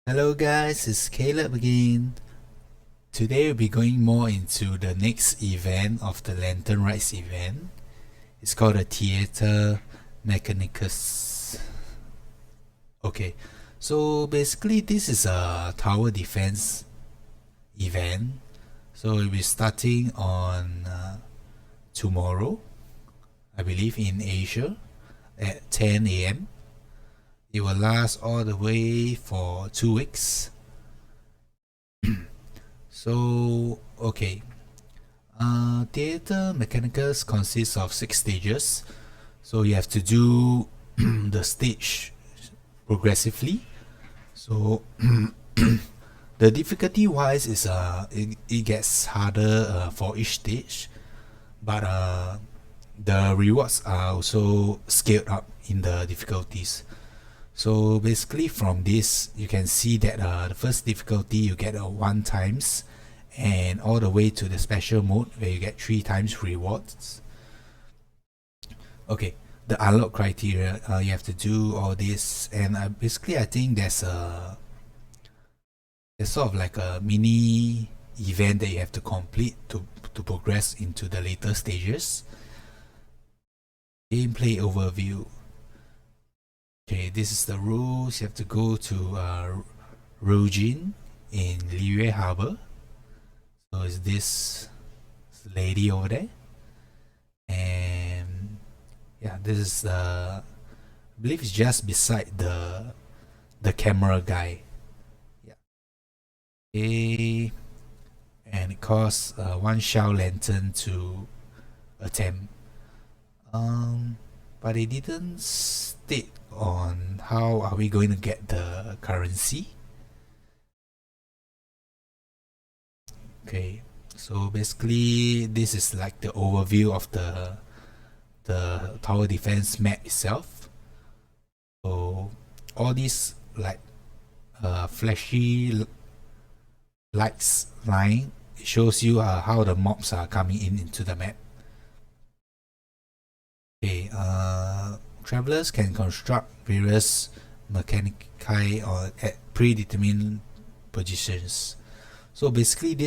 Hello guys, it's Caleb again. Today we'll be going more into the next event of the Lantern Rides event. It's called the Theater Mechanicus. Okay, so basically this is a tower defense event. So we'll be starting on tomorrow, I believe in Asia at 10 a.m. It will last all the way for 2 weeks. So, okay. Theater Mechanicus consists of 6 stages. So you have to do the stage progressively. So the difficulty wise is it gets harder for each stage, but the rewards are also scaled up in the difficulties. So basically from this you can see that the first difficulty you get a 1 times, and all the way to the special mode where you get 3 times rewards. Okay, the unlock criteria, you have to do all this, and basically I think there's sort of like a mini event that you have to complete to progress into the later stages. Gameplay overview. Okay, this is the rules. You have to go to Rojin in Liyue Harbor. So is this lady over there, and yeah, this is I believe it's just beside the camera guy. Yeah. Okay, and it costs 1 Shao Lantern to attempt. But it didn't state on how are we going to get the currency. Okay, so basically this is like the overview of the tower defense map itself. So all these like flashy lights line, it shows you how the mobs are coming into the map. Okay, travelers can construct various mechanici or at predetermined positions. So basically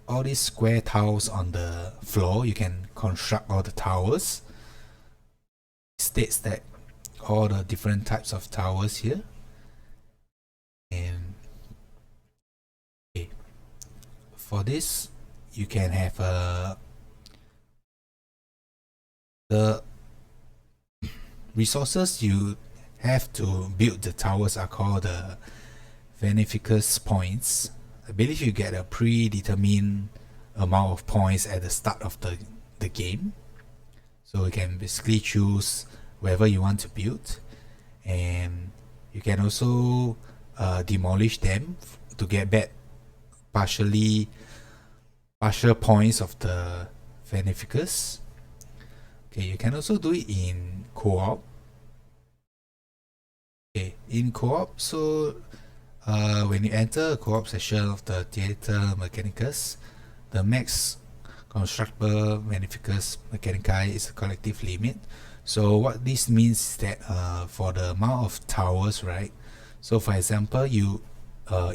all these square tiles on the floor, you can construct all the towers. It states that all the different types of towers here. And okay, for this you can have the resources you have to build the towers are called the Beneficus points. I believe you get a predetermined amount of points at the start of the game. So you can basically choose wherever you want to build, and you can also demolish them to get back partial points of the Beneficus. Okay, you can also do it in co-op. Okay, in co-op, so when you enter a co-op session of the Theater Mechanicus, the max constructible Beneficus Mechanici is a collective limit. So what this means is that for the amount of towers, right? So for example, you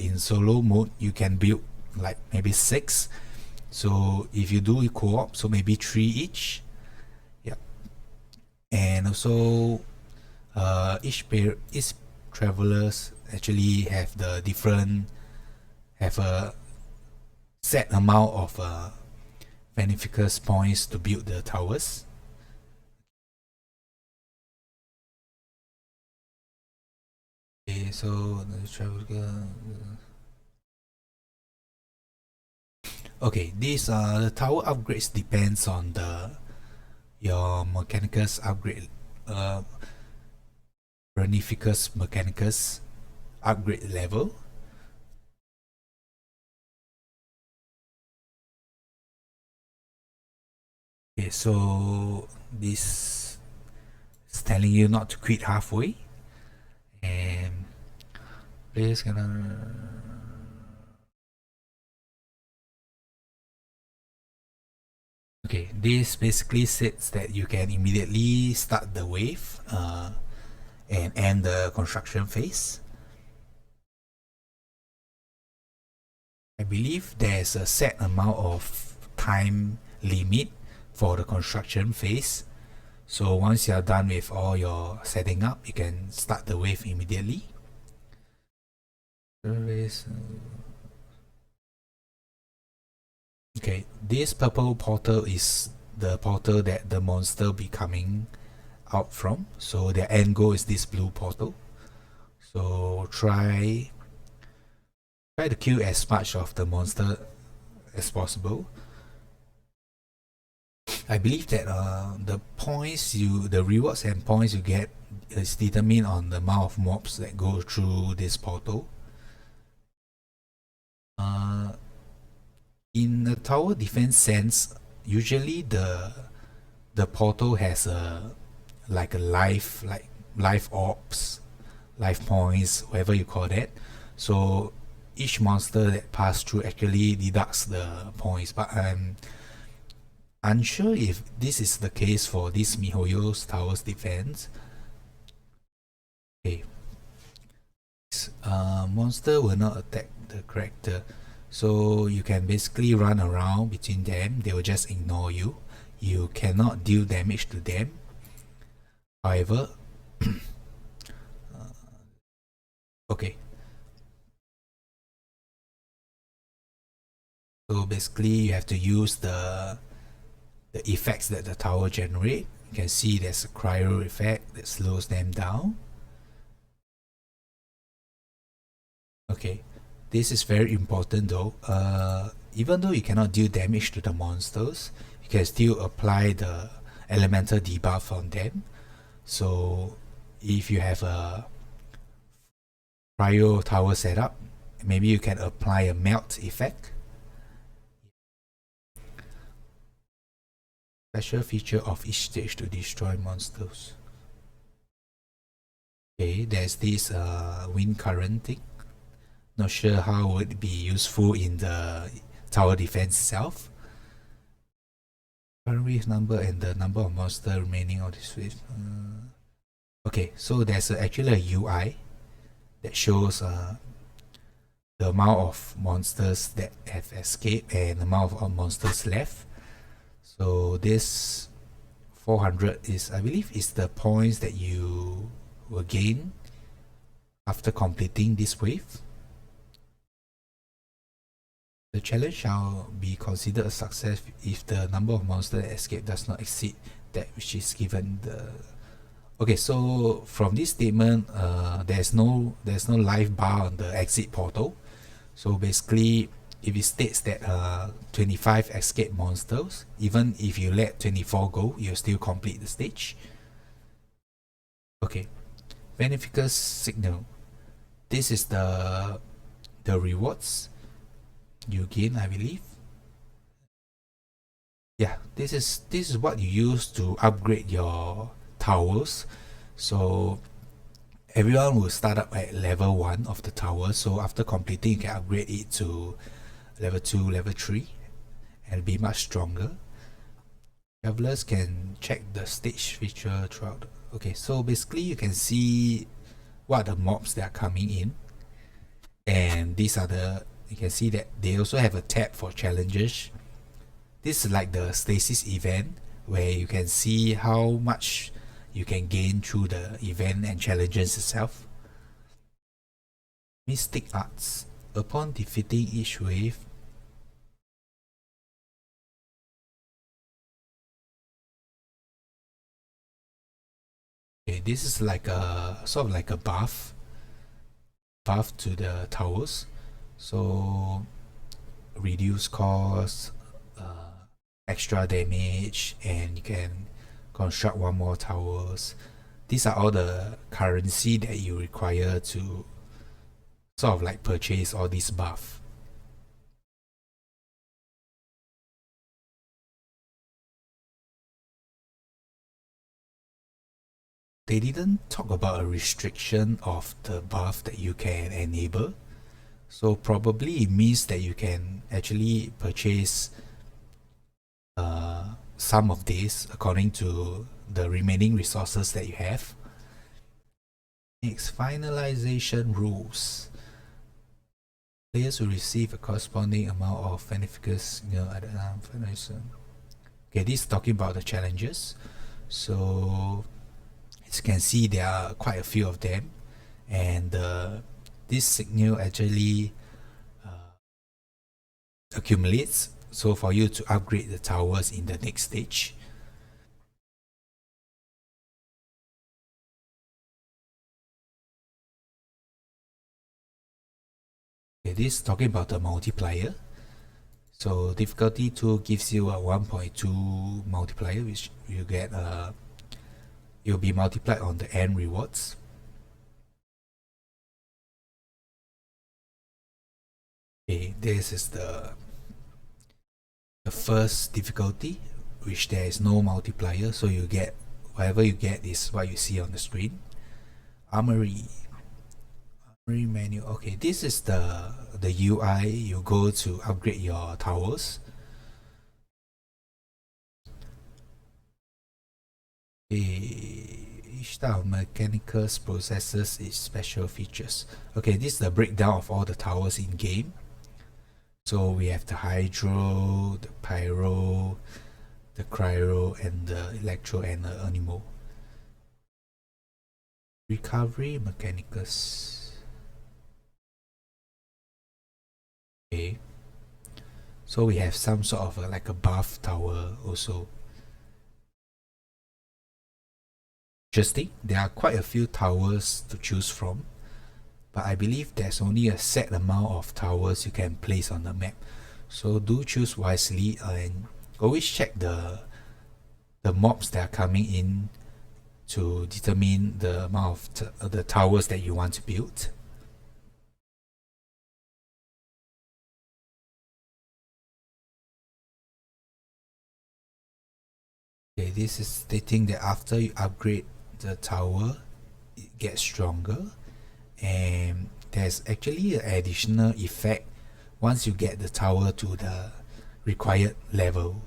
in solo mode you can build like maybe 6. So if you do co-op, so maybe 3 each. Yeah, and also each travelers actually have a set amount of Beneficus points to build the towers. Okay, so the traveler. Okay, these the tower upgrades depends on your Mechanicus upgrade. Beneficus Mechanicus upgrade level. Okay, so this is telling you not to quit halfway, and players gonna. Okay, this basically says that you can immediately start the wave and end the construction phase. I believe there's a set amount of time limit for the construction phase. So once you're done with all your setting up, you can start the wave immediately. Okay, this purple portal is the portal that the monster be coming out from. So their end goal is this blue portal. So try to kill as much of the monster as possible. I believe that the rewards and points you get is determined on the amount of mobs that go through this portal. In the tower defense sense, usually the portal has a life orbs, life points, whatever you call that. So each monster that pass through actually deducts the points, but I'm unsure if this is the case for this MiHoYo's tower's defense. Okay. Monster will not attack the character. So you can basically run around between them, they will just ignore you. You cannot deal damage to them. However, okay. So basically you have to use the effects that the tower generate. You can see there's a cryo effect that slows them down. Okay, this is very important though. Even though you cannot deal damage to the monsters, you can still apply the elemental debuff on them. So if you have a cryo tower setup, maybe you can apply a melt effect. Special feature of each stage to destroy monsters. Okay, there's this wind current thing. Not sure how would it be useful in the tower defense itself. Current wave number and the number of monsters remaining on this wave. Okay, so there's actually a UI that shows the amount of monsters that have escaped and the amount of monsters left. So this 400 is, I believe, is the points that you will gain after completing this wave. The challenge shall be considered a success if the number of monsters that escape does not exceed that which is given the. Okay, so from this statement, there's no life bar on the exit portal. So basically, if it states that 25 escape monsters, even if you let 24 go, you'll still complete the stage. Okay, Beneficus signal. This is the rewards you gain, I believe. Yeah, this is what you use to upgrade your towers. So everyone will start up at level 1 of the tower. So after completing, you can upgrade it to level 2, level 3 and be much stronger. Travelers can check the stage feature throughout. Okay, so basically you can see what are the mobs that are coming in, and these are you can see that they also have a tab for challenges. This is like the stasis event where you can see how much you can gain through the event and challenges itself. Mystic Arts. Upon defeating each wave, okay, this is like a sort of like a buff to the towers. So reduce cost, extra damage, and you can construct one more towers. These are all the currency that you require to sort of like purchase all these buff. They didn't talk about a restriction of the buff that you can enable. So probably it means that you can actually purchase some of this according to the remaining resources that you have. Next, finalization rules. Players will receive a corresponding amount of beneficus, okay, this is talking about the challenges. So as you can see, there are quite a few of them, and this signal actually accumulates, so for you to upgrade the towers in the next stage. Okay, this is talking about the multiplier. So difficulty 2 gives you a 1.2 multiplier, which you get it will be multiplied on the end rewards. Okay, this is the first difficulty, which there is no multiplier, so you get whatever you get is what you see on the screen. Armory menu. Okay, this is the UI you go to upgrade your towers. Each style of mechanicals possesses its special features. Okay, this is the breakdown of all the towers in game. So we have the hydro, the pyro, the cryo, and the electro, and the animo. Recovery mechanicus. Okay, so we have some sort of like a buff tower also. Interesting, there are quite a few towers to choose from, but I believe there's only a set amount of towers you can place on the map, so do choose wisely and always check the mobs that are coming in to determine the amount of the towers that you want to build. Okay, this is stating that after you upgrade the tower, it gets stronger, and there's actually an additional effect once you get the tower to the required level.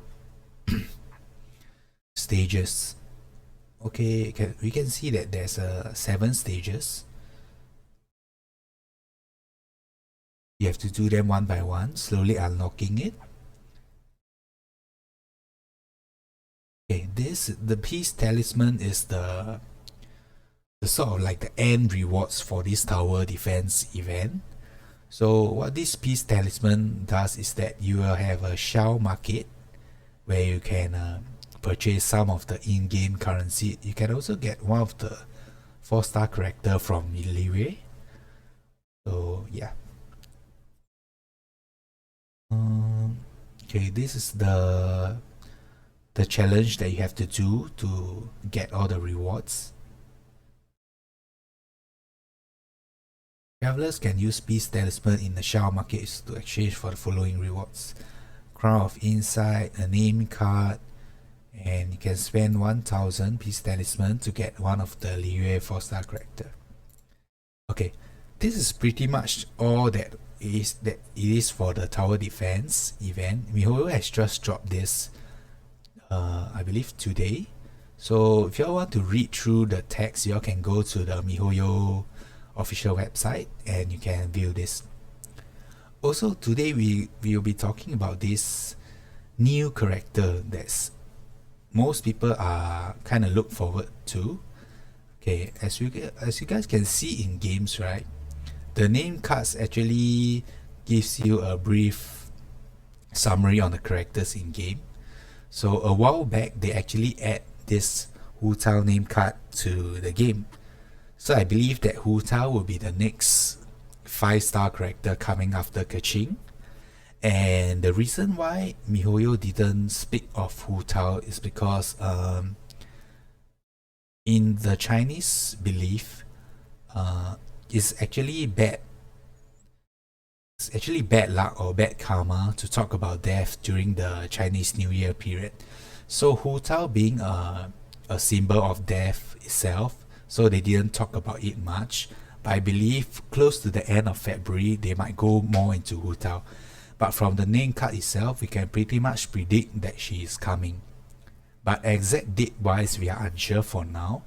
Stages. Okay, we can see that there's 7 stages. You have to do them one by one, slowly unlocking it. Okay, the peace talisman is the sort of like the end rewards for this tower defense event. So what this peace talisman does is that you will have a shell market where you can purchase some of the in-game currency. You can also get one of the 4-star character from Liyue. So yeah. Okay, this is the challenge that you have to do to get all the rewards. Travelers can use peace talisman in the shell markets to exchange for the following rewards: Crown of Insight, a name card, and you can spend 1000 peace talisman to get one of the Liyue 4-star character. Okay, this is pretty much all that it is for the tower defense event. miHoYo has just dropped this I believe today. So if you all want to read through the text, you all can go to the miHoYo official website and you can view this. Also today we will be talking about this new character that's most people are kind of look forward to. Okay, as you guys can see in games, right, the name cards actually gives you a brief summary on the characters in game. So a while back they actually add this Hu Tao name card to the game. So I believe that Hu Tao will be the next 5-star character coming after Keqing. And the reason why miHoYo didn't speak of Hu Tao is because in the Chinese belief, it's actually bad luck or bad karma to talk about death during the Chinese New Year period. So Hu Tao being a symbol of death itself, so they didn't talk about it much. But I believe close to the end of February, they might go more into Hu Tao. But from the name card itself, we can pretty much predict that she is coming. But exact date wise, we are unsure for now.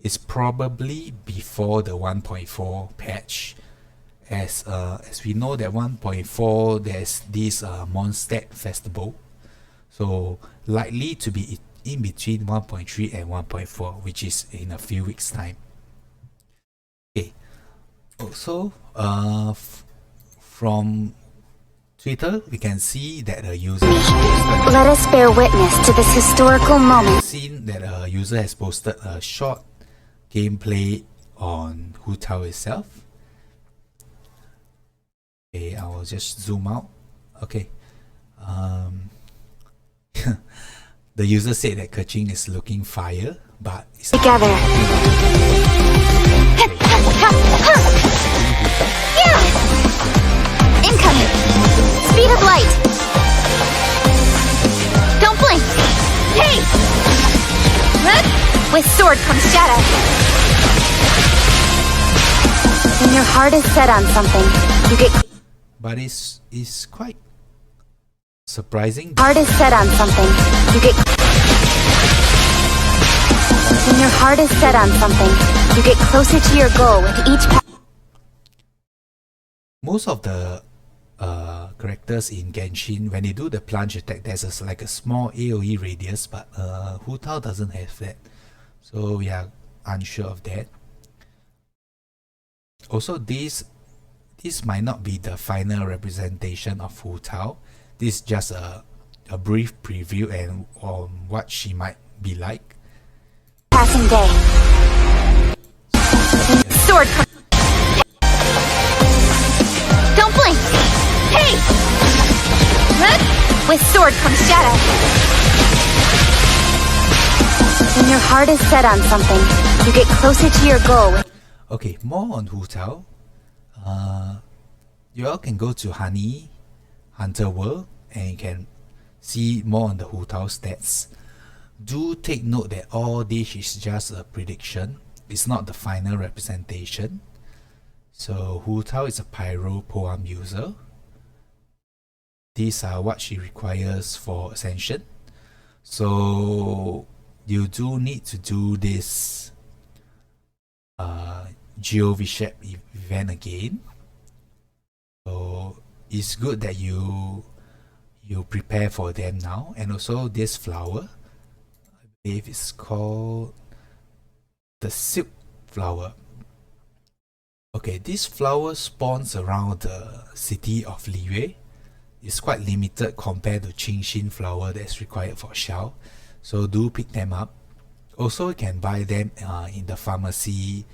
It's probably before the 1.4 patch, as we know that 1.4 there's this Mondstadt festival, so likely to be in between 1.3 and 1.4, which is in a few weeks time. Okay, also from Twitter we can see that a user let us bear witness to this historical moment. Seen that a user has posted a short gameplay on Hu Tao itself. Okay, I will just zoom out. Okay, the user said that Keqing is looking fire, but it's Together. Incoming. Speed of light. Don't blink. Hey! With sword comes shadow. When your heart is set on something, you get... but it's quite surprising. Heart is set on something, you get... When your heart is set on something, you get closer to your goal with each Most of the characters in Genshin, when they do the plunge attack, there's like a small AoE radius, but Hu Tao doesn't have that, so we are unsure of that. Also, this might not be the final representation of Hu Tao. This is just a brief preview and on what she might be like. passing day. Sword comes... Don't blink! Hey! With sword comes shadow. When your heart is set on something, you get closer to your goal. Okay, more on Hu Tao. You all can go to Honey Hunter World and you can see more on the Hu Tao stats. Do take note that all this is just a prediction. It's not the final representation. So Hu Tao is a Pyro Poem user. These are what she requires for Ascension. So you do need to do this Geo Bishop event again. So it's good that you prepare for them now. And also this flower, I believe it's called the silk flower. Okay, this flower spawns around the city of Liyue. It's quite limited compared to Qingxin flower that's required for Xiao, so do pick them up. Also, you can buy them in the pharmacy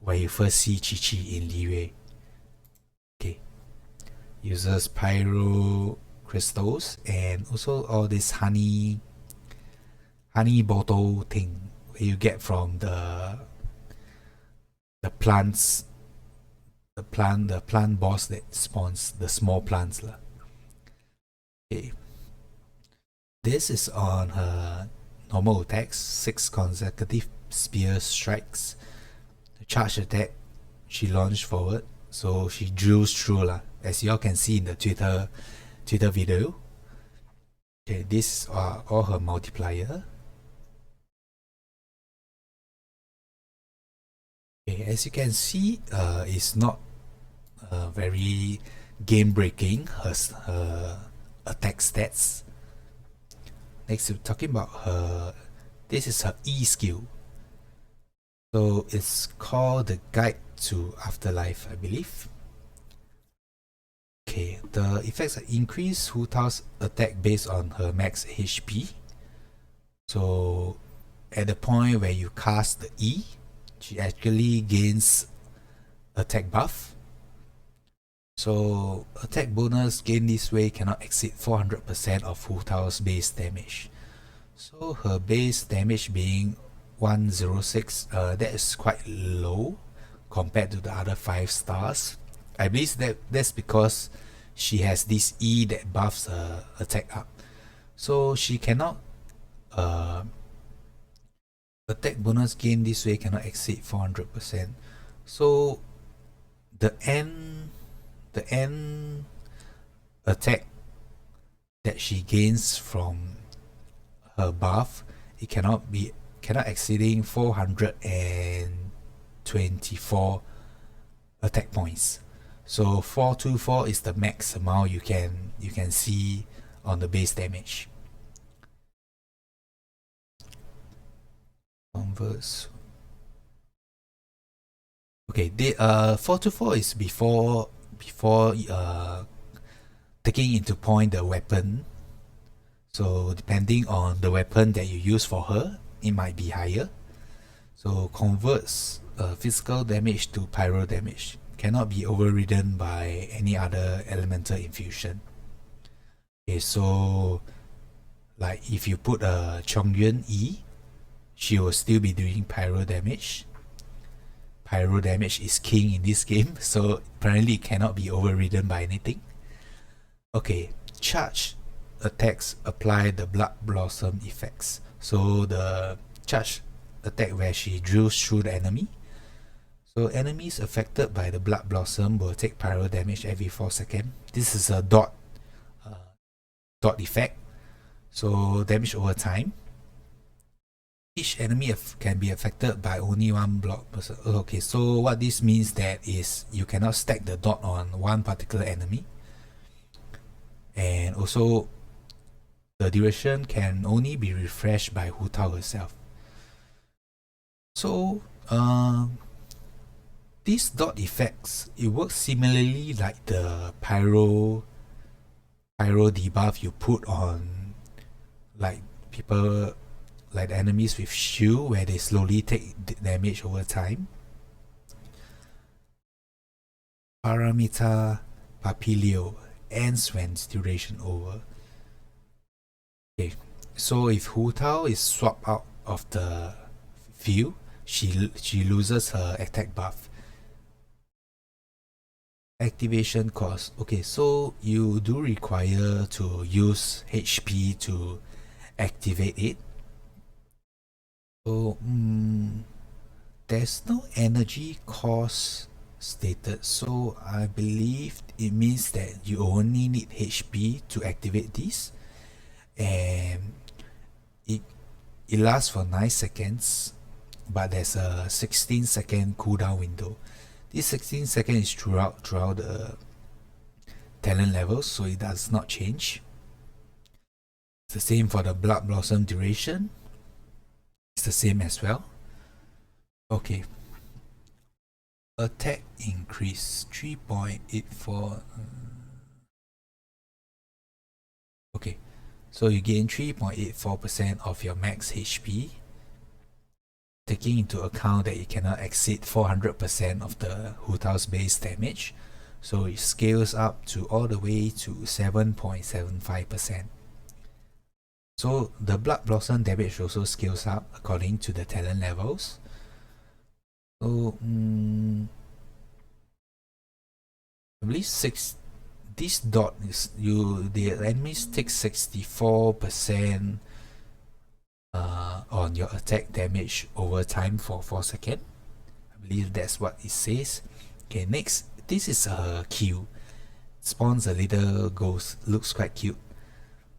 where you first see Chi in Liyue. Okay, uses pyro crystals and also all this honey bottle thing where you get from the plants, the plant boss that spawns the small plants lah. Okay, this is on her normal attacks, 6 consecutive spear strikes. The charge attack, she launched forward, so she drills through lah, as y'all can see in the Twitter video. Okay, these are all her multiplier. Okay, as you can see, it's not very game breaking, her attack stats. Next, we're talking about her. This is her E skill. So it's called the Guide to Afterlife, I believe. Okay, the effects are increase Hu Tao's attack based on her max HP. So at the point where you cast the E, she actually gains attack buff. So attack bonus gained this way cannot exceed 400% of Hu Tao's base damage. So her base damage being 106, that is quite low compared to the other 5 stars. I believe that's because she has this E that buffs her attack up. So she cannot attack bonus gain this way cannot exceed 400%. So the end attack that she gains from her buff, it cannot exceeding 424 attack points. So 424 is the max amount you can see on the base damage. Converts. Okay, 424 is before taking into point the weapon. So depending on the weapon that you use for her, it might be higher. So converts physical damage to pyro damage. Cannot be overridden by any other elemental infusion. Okay, so like if you put a Chongyuan E, she will still be doing pyro damage. Pyro damage is king in this game, so apparently it cannot be overridden by anything. Okay, charge attacks apply the Blood Blossom effects. So the charge attack where she drills through the enemy. So enemies affected by the Blood Blossom will take pyro damage every 4 seconds. This is a dot effect, so damage over time. Each enemy can be affected by only one block person. Okay, so what this means that is you cannot stack the dot on one particular enemy, and also the duration can only be refreshed by Hu Tao herself. So these dot effects, it works similarly like the pyro debuff you put on like people, like the enemies with shield, where they slowly take damage over time. Paramita Papilio ends when its duration over. Okay, so if Hu Tao is swapped out of the field, she loses her attack buff. Activation cost. Okay, so you do require to use HP to activate it. So there's no energy cost stated, so I believe it means that you only need HP to activate this, and it lasts for 9 seconds, but there's a 16-second cooldown window. This 16 seconds is throughout the talent levels, so it does not change. It's the same for the Blood Blossom duration. It's the same as well. Okay. Attack increase 3.84. Okay, so you gain 3.84% of your max HP, taking into account that it cannot exceed 400% of the Hu Tao's base damage, so it scales up to all the way to 7.75%. So the Blood Blossom damage also scales up according to the talent levels. So I believe this dot is the enemies take 64% on your attack damage over time for 4 seconds. I believe that's what it says. Okay, next, this is a Q. Spawns a little ghost, looks quite cute.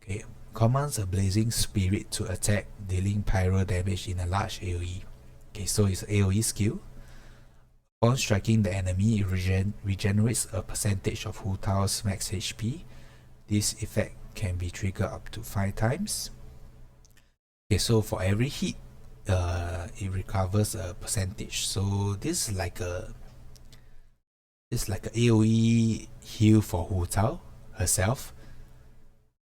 Okay, commands a blazing spirit to attack, dealing pyro damage in a large AoE. Okay, so it's AoE skill. Upon striking the enemy, it regenerates a percentage of Hu Tao's max HP. This effect can be triggered up to 5 times. Okay, so for every hit, it recovers a percentage. So this is like a AoE heal for Hu Tao herself.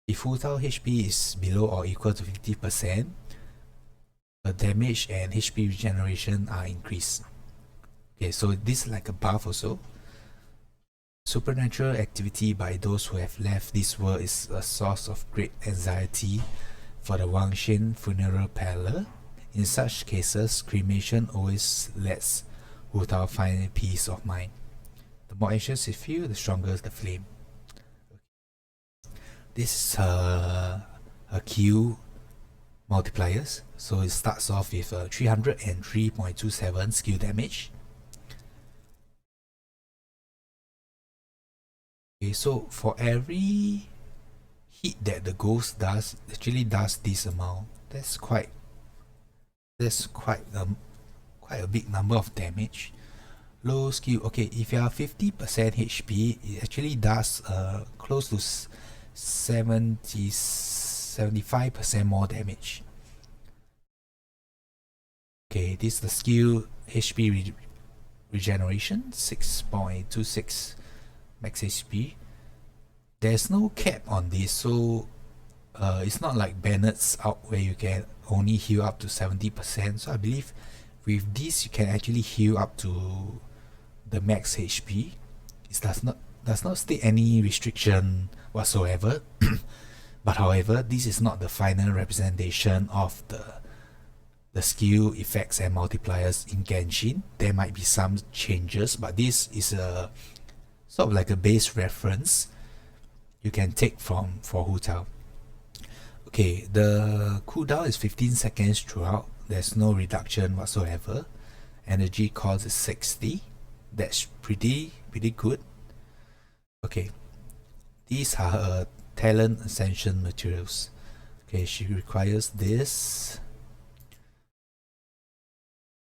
If Hu Tao HP is below or equal to 50%, her damage and HP regeneration are increased. Okay, so this is like a buff also. Supernatural activity by those who have left this world is a source of great anxiety for the Wangxin funeral parlor. In such cases, cremation always lets Hu Tao find peace of mind. The more anxious you feel, the stronger the flame. This is her Q multipliers. So it starts off with 303.27 skill damage. Okay, so for every hit that the ghost does, actually does this amount. That's quite a big number of damage. low skill. Okay, if you are 50% HP, it actually does close to 75% more damage. Okay, this is the skill HP regeneration, 6.26 max HP. There's no cap on this, so it's not like Bennett's out where you can only heal up to 70%. So I believe with this you can actually heal up to the max HP. It does not state any restriction whatsoever. But however, this is not the final representation of the skill effects and multipliers in Genshin. There might be some changes, but this is a sort of like a base reference you can take from for Hu Tao. Okay, the cooldown is 15 seconds throughout. There's no reduction whatsoever. Energy cost is 60. That's pretty good. Okay, these are her talent ascension materials. Okay, she requires this.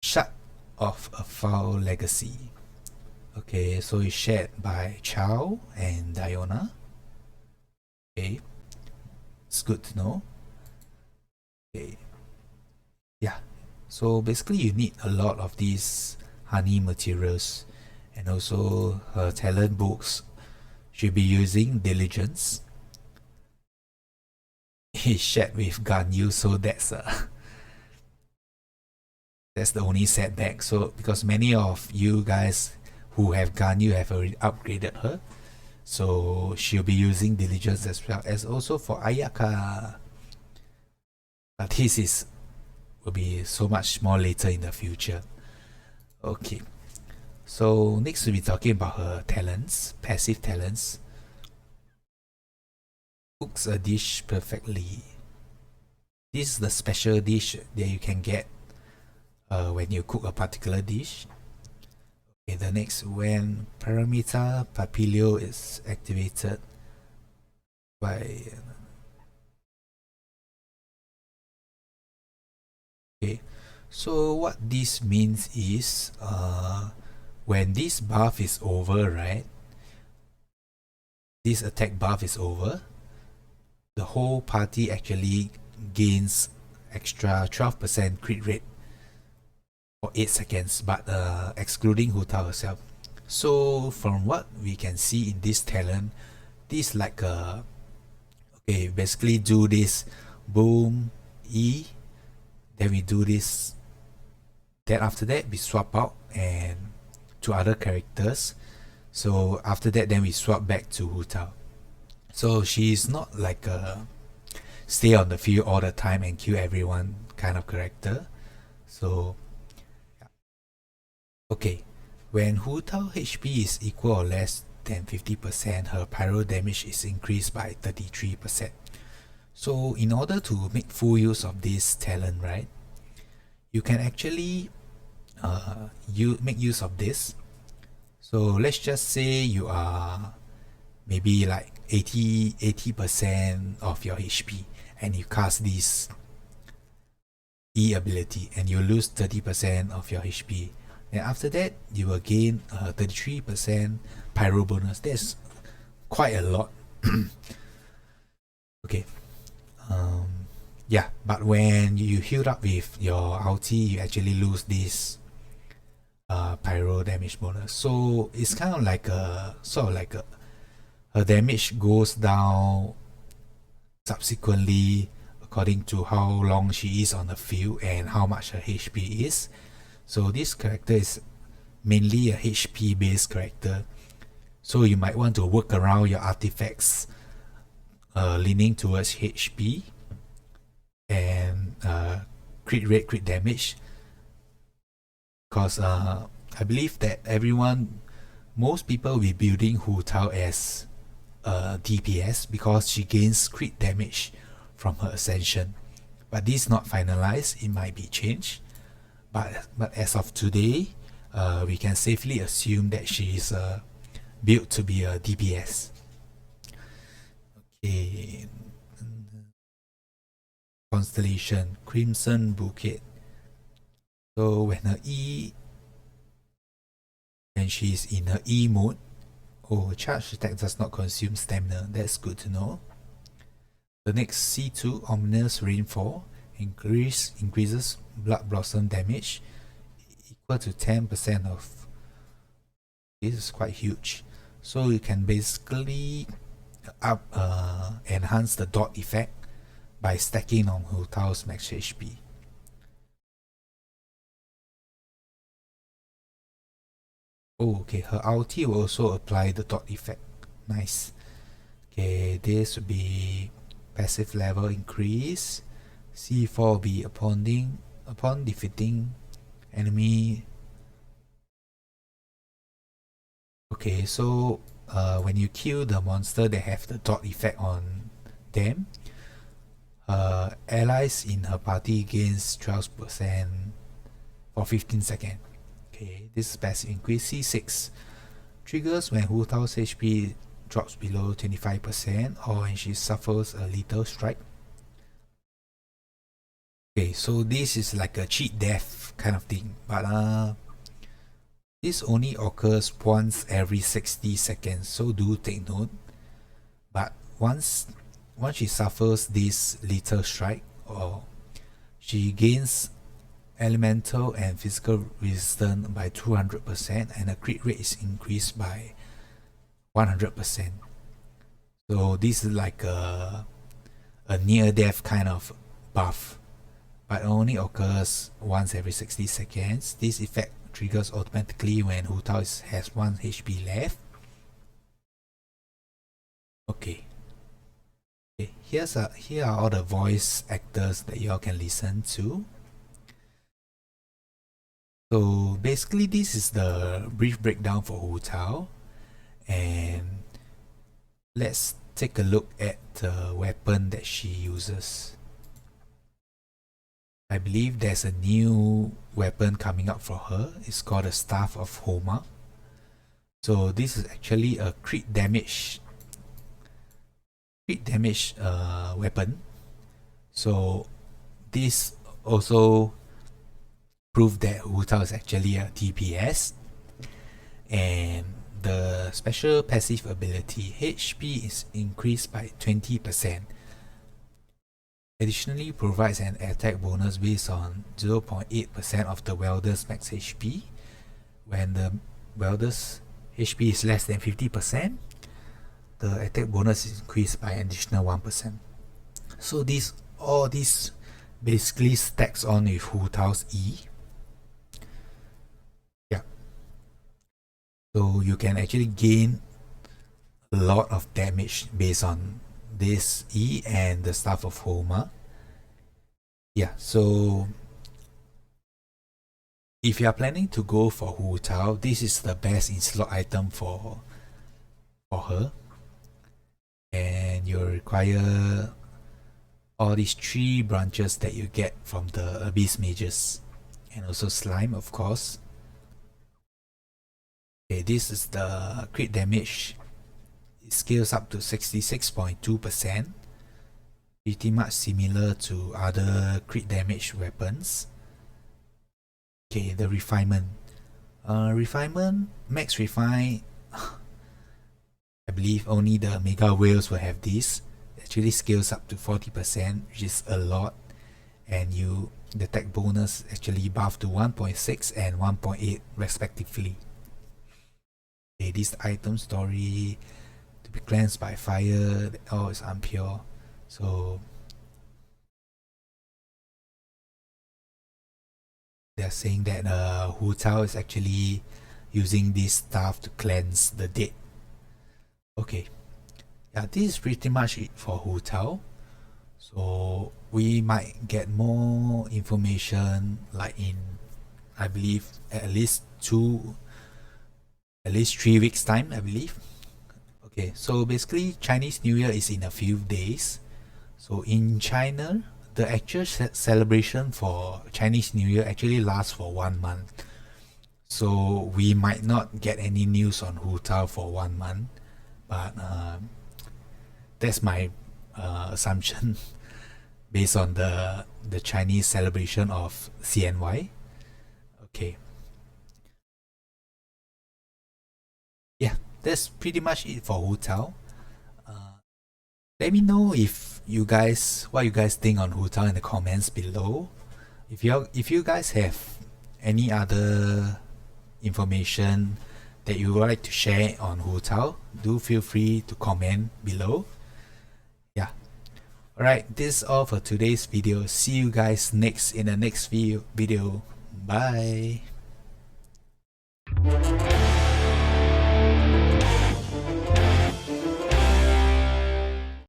Shut off a foul legacy. Okay, so it's shared by Chao and Diona. Okay, it's good to know. Okay, yeah, so basically you need a lot of these honey materials, and also her talent books should be using diligence. It's shared with Ganyu, so that's the only setback. So because many of you guys who have Ganyu have already upgraded her, so she'll be using diligence as well, as also for Ayaka. But this will be so much more later in the future. Okay, so next we'll be talking about her talents, passive talents. Cooks a dish perfectly. This is the special dish that you can get when you cook a particular dish. Okay, the next, when Paramita Papilio is activated by okay, so what this means is when this buff is over, right? This attack buff is over, the whole party actually gains extra 12% crit rate for 8 seconds, but excluding Hu Tao herself. So from what we can see in this talent, this like okay, basically do this boom E, then we do this, then after that we swap out and to other characters. So after that then we swap back to Hu Tao. So she's not like a stay on the field all the time and kill everyone kind of character. So yeah. Okay, when Hu Tao HP is equal or less than 50%, her pyro damage is increased by 33%. So in order to make full use of this talent, right, you can actually make use of this. So let's just say you are maybe like 80% of your HP and you cast this E ability and you lose 30% of your HP. And after that you will gain 33% pyro bonus. That's quite a lot. Okay. Yeah, but when you heal up with your ulti, you actually lose this pyro damage bonus. So it's kind of like a sort of like her damage goes down subsequently according to how long she is on the field and how much her HP is. So this character is mainly a HP based character, so you might want to work around your artifacts leaning towards HP and crit rate, crit damage, because I believe that most people will be building Hu Tao as DPS because she gains crit damage from her ascension. But this is not finalized, it might be changed. But as of today, we can safely assume that she is built to be a DPS. Okay. Constellation, Crimson Bouquet. So when her E when she's in her E mode, charge attack does not consume stamina. That's good to know. The next C2, Ominous Rainfall, increases Blood Blossom damage equal to 10% of. This is quite huge. So you can basically enhance the dot effect by stacking on Hu Tao's max HP. Okay, her ulti will also apply the dot effect. Nice. Okay, this would be passive level increase. C4 will be upon defeating enemy. Okay, so when you kill the monster that have the dot effect on them, allies in her party gains 12% for 15 seconds. Okay, this is passive increase. C6 triggers when Hu Tao's HP drops below 25% or when she suffers a lethal strike. Okay, so this is like a cheat death kind of thing, but this only occurs once every 60 seconds, so do take note. But once she suffers this lethal strike, or she gains elemental and physical resistance by 200% and a crit rate is increased by 100%. So this is like a near death kind of buff, but only occurs once every 60 seconds. This effect triggers automatically when Hu Tao has 1 HP left. Okay. Here are all the voice actors that y'all can listen to. So basically this is the brief breakdown for Hu Tao, and let's take a look at the weapon that she uses. I believe there's a new weapon coming up for her. It's called the Staff of Homa. So this is actually a crit damage weapon. So this also proved that Hu Tao is actually a DPS. And the special passive ability, HP is increased by 20%. Additionally, provides an attack bonus based on 0.8% of the welder's max HP. When the welder's HP is less than 50%, the attack bonus is increased by an additional 1%. So all this basically stacks on with Hu Tao's E. Yeah. So you can actually gain a lot of damage based on this E and the Staff of Homa. Yeah, so if you are planning to go for Hu Tao, this is the best in-slot item for her. And you'll require all these 3 branches that you get from the Abyss Mages, and also Slime, of course. Okay, this is the crit damage. It scales up to 66.2%, pretty much similar to other crit damage weapons. Okay, the refinement. Max refine, I believe only the Mega Whales will have this. It actually scales up to 40%, which is a lot. And the attack bonus actually buff to 1.6 and 1.8 respectively. Okay, this item story, to be cleansed by fire, oh, it's unpure. So they're saying that Hu Tao is actually using this staff to cleanse the dead. Okay, yeah, this is pretty much it for Hu Tao. So we might get more information like in, I believe, at least 3 weeks time, I believe. Okay, so basically Chinese New Year is in a few days. So in China, the actual celebration for Chinese New Year actually lasts for 1 month. So we might not get any news on Hu Tao for 1 month, but that's my assumption based on the Chinese celebration of CNY. Okay. that's pretty much it for Hu Tao. Let me know if what you guys think on Hu Tao in the comments below. If you guys have any other information that you would like to share on Hu Tao, do feel free to comment below. Yeah. Alright, this is all for today's video. See you guys in the next video. Bye.